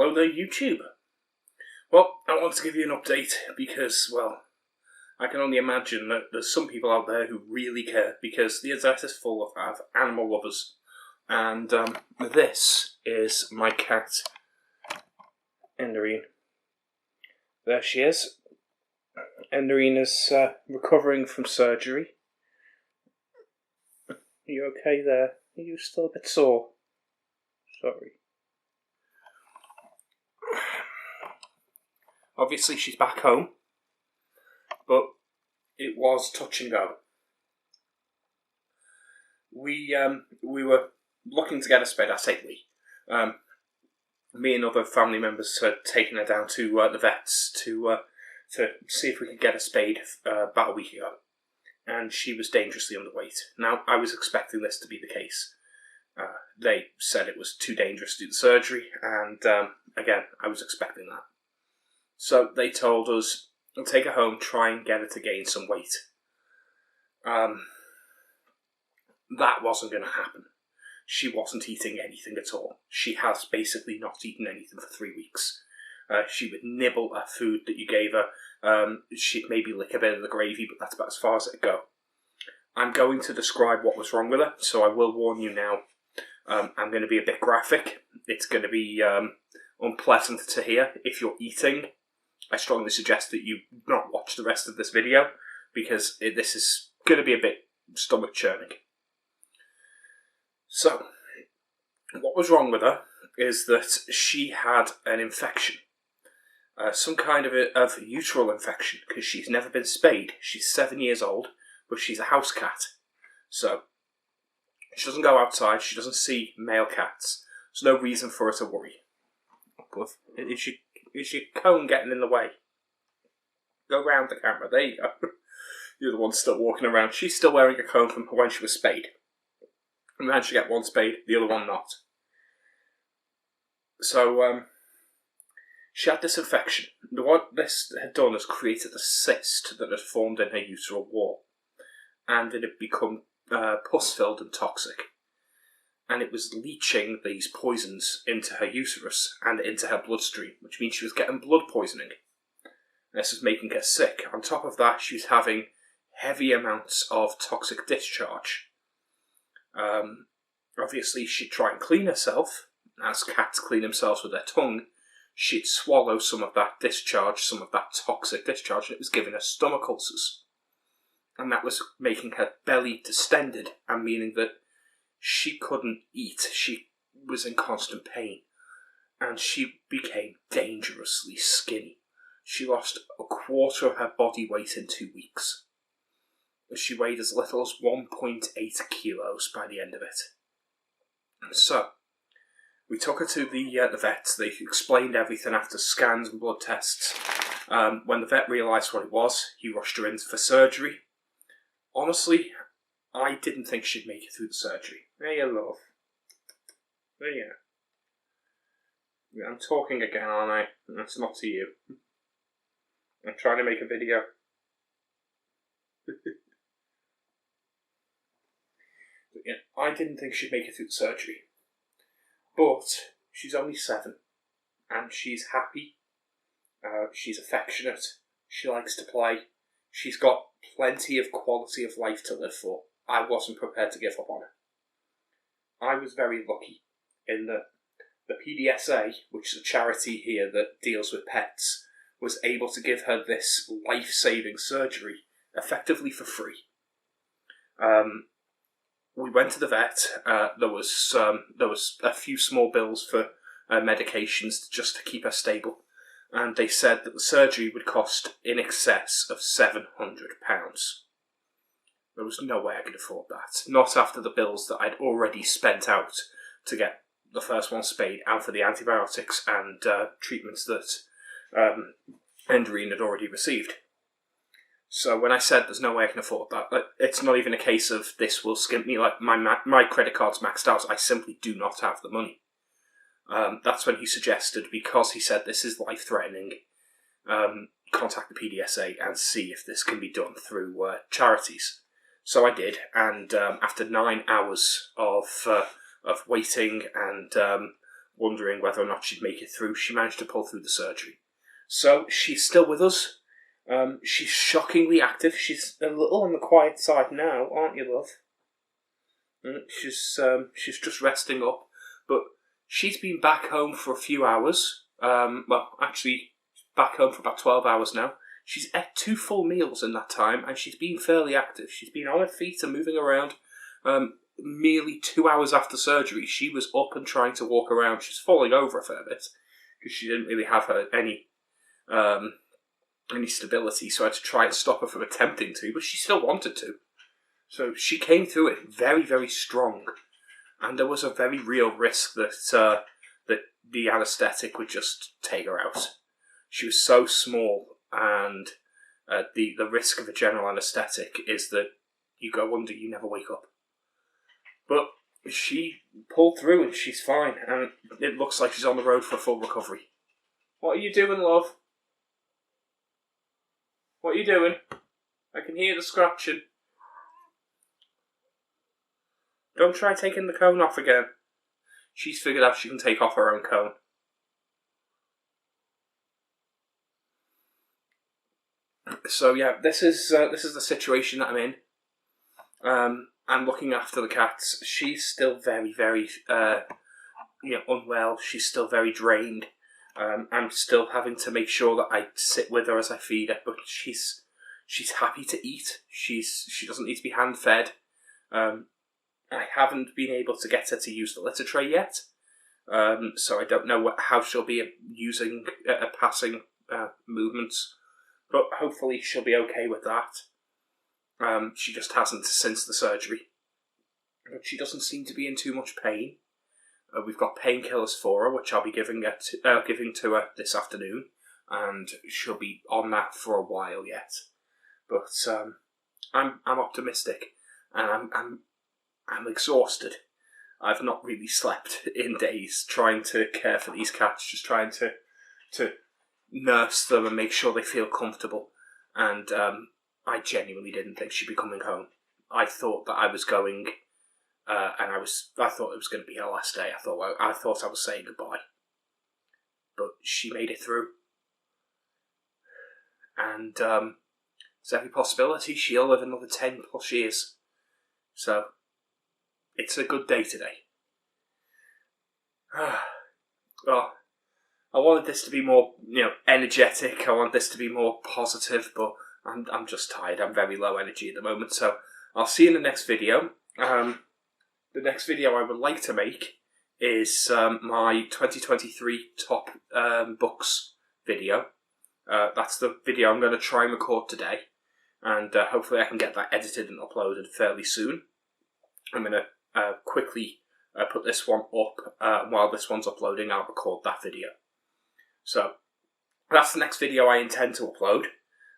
Hello there, YouTube. Well, I want to give you an update because, well, I can only imagine that there's some people out there who really care because the internet is full of animal lovers. And this is my cat, Enderine. There she is. Enderine is recovering from surgery. Are you okay there? Are you still a bit sore? Sorry. Obviously she's back home, but it was touch and go. We were looking to get a spade. I say we. Me and other family members had taken her down to the vets to see if we could get a spade about a week ago, and she was dangerously underweight. Now, I was expecting this to be the case. They said it was too dangerous to do the surgery, and again, I was expecting that. So they told us, take her home, try and get her to gain some weight. That wasn't going to happen. She wasn't eating anything at all. She has basically not eaten anything for 3 weeks. She would nibble at food that you gave her. She'd maybe lick a bit of the gravy, but that's about as far as it'd go. I'm going to describe what was wrong with her, so I will warn you now. I'm going to be a bit graphic. It's going to be unpleasant to hear. If you're eating, I strongly suggest that you not watch the rest of this video, because this is going to be a bit stomach churning. So, what was wrong with her is that she had an infection. Some kind of uteral infection, because she's never been spayed. She's 7 years old, but she's a house cat. So, she doesn't go outside, she doesn't see male cats. There's no reason for her to worry. Is your cone getting in the way? Go round the camera, there you go. You're the one still walking around. She's still wearing a cone from when she was spayed. We managed to get one spayed, the other one not. So, she had this infection. What this had done is created a cyst that had formed in her uteral wall. And it had become pus-filled and toxic. And it was leaching these poisons into her uterus and into her bloodstream, which means she was getting blood poisoning. This was making her sick. On top of that, she was having heavy amounts of toxic discharge. Obviously, she'd try and clean herself. As cats clean themselves with their tongue, she'd swallow some of that discharge, some of that toxic discharge, and it was giving her stomach ulcers. And that was making her belly distended, and meaning that she couldn't eat. She was in constant pain. And she became dangerously skinny. She lost a quarter of her body weight in 2 weeks. She weighed as little as 1.8 kilos by the end of it. So, we took her to the vet. They explained everything after scans and blood tests. When the vet realised what it was, he rushed her in for surgery. Honestly, I didn't think she'd make it through the surgery. There you love. There you go. I'm talking again, aren't I? That's not to you. I'm trying to make a video. But yeah, I didn't think she'd make it through the surgery. But she's only 7. And she's happy. She's affectionate. She likes to play. She's got plenty of quality of life to live for. I wasn't prepared to give up on her. I was very lucky in that the PDSA, which is a charity here that deals with pets, was able to give her this life-saving surgery effectively for free. We went to the vet. There was a few small bills for medications just to keep her stable, and they said that the surgery would cost in excess of £700. There was no way I could afford that. Not after the bills that I'd already spent out to get the first one spayed and for the antibiotics and treatments that Enderine had already received. So when I said there's no way I can afford that, it's not even a case of this will skimp me, like my credit card's maxed out, I simply do not have the money. That's when he suggested, because he said this is life-threatening, contact the PDSA and see if this can be done through charities. So I did, and after 9 hours of waiting and wondering whether or not she'd make it through. She managed to pull through the surgery. So she's still with us. She's shockingly active. She's a little on the quiet side now, aren't you, love? She's just resting up, but she's been back home for a few hours. Well, actually, back home for about 12 hours now. She's ate 2 full meals in that time, and she's been fairly active. She's been on her feet and moving around. Merely 2 hours after surgery, she was up and trying to walk around. She's falling over a fair bit because she didn't really have any stability, so I had to try and stop her from attempting to, but she still wanted to. So she came through it very, very strong, and there was a very real risk that the anaesthetic would just take her out. She was so small, and the risk of a general anaesthetic is that you go under, you never wake up. But she pulled through and she's fine, and it looks like she's on the road for full recovery. What are you doing, love? What are you doing? I can hear the scratching. Don't try taking the cone off again. She's figured out she can take off her own cone. So yeah, this is the situation that I'm in. I'm looking after the cats. She's still very, very unwell. She's still very drained. I'm still having to make sure that I sit with her as I feed her, but she's happy to eat. She doesn't need to be hand fed. I haven't been able to get her to use the litter tray yet, so I don't know how she'll be using passing movements, but hopefully she'll be okay with that. She just hasn't since the surgery, but she doesn't seem to be in too much pain. We've got painkillers for her, which I'll be giving to her this afternoon, and she'll be on that for a while yet. But I'm optimistic, and I'm exhausted. I've not really slept in days trying to care for these cats, just trying to nurse them and make sure they feel comfortable. And I genuinely didn't think she'd be coming home. I thought that I was going. And I thought it was going to be her last day. I thought I was saying goodbye, but she made it through, and there's every possibility she'll live another 10 plus years. So it's a good day today. Well, I wanted this to be more, energetic. I want this to be more positive, but I'm just tired. I'm very low energy at the moment. So I'll see you in the next video. The next video I would like to make is my 2023 top books video. That's the video I'm going to try and record today, and hopefully I can get that edited and uploaded fairly soon. I'm going to quickly put this one up. While this one's uploading, I'll record that video. So that's the next video I intend to upload.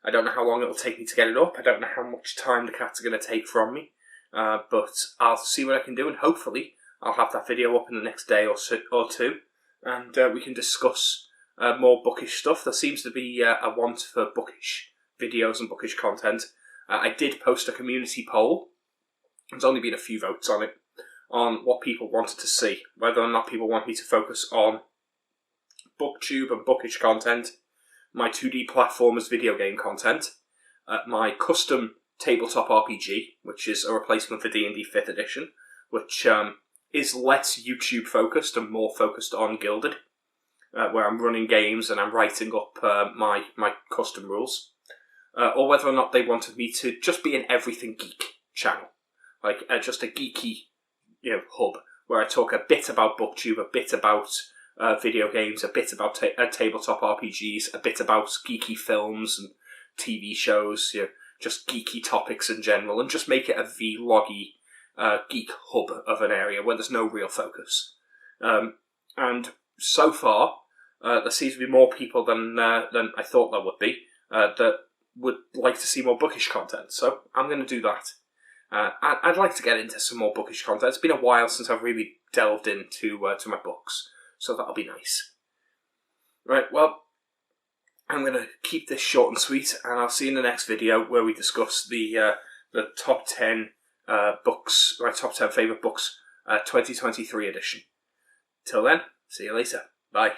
I don't know how long it will take me to get it up. I don't know how much time the cats are going to take from me. But I'll see what I can do, and hopefully I'll have that video up in the next day or two, and we can discuss more bookish stuff. There seems to be a want for bookish videos and bookish content. I did post a community poll. There's only been a few votes on it, on what people wanted to see, whether or not people want me to focus on booktube and bookish content, my 2D platformers video game content, my custom tabletop RPG, which is a replacement for D&D 5th edition, which is less YouTube focused and more focused on Gilded, where I'm running games and I'm writing up my custom rules, or whether or not they wanted me to just be an everything geek channel, like just a geeky hub, where I talk a bit about booktube, a bit about video games, a bit about tabletop RPGs, a bit about geeky films and TV shows, just geeky topics in general, and just make it a vloggy geek hub of an area where there's no real focus. And so far, there seems to be more people than I thought there would be that would like to see more bookish content. So I'm going to do that. I'd like to get into some more bookish content. It's been a while since I've really delved into to my books, so that'll be nice. Right, well, I'm going to keep this short and sweet, and I'll see you in the next video where we discuss the top 10 books, my top 10 favourite books, 2023 edition. Till then, See you later. Bye.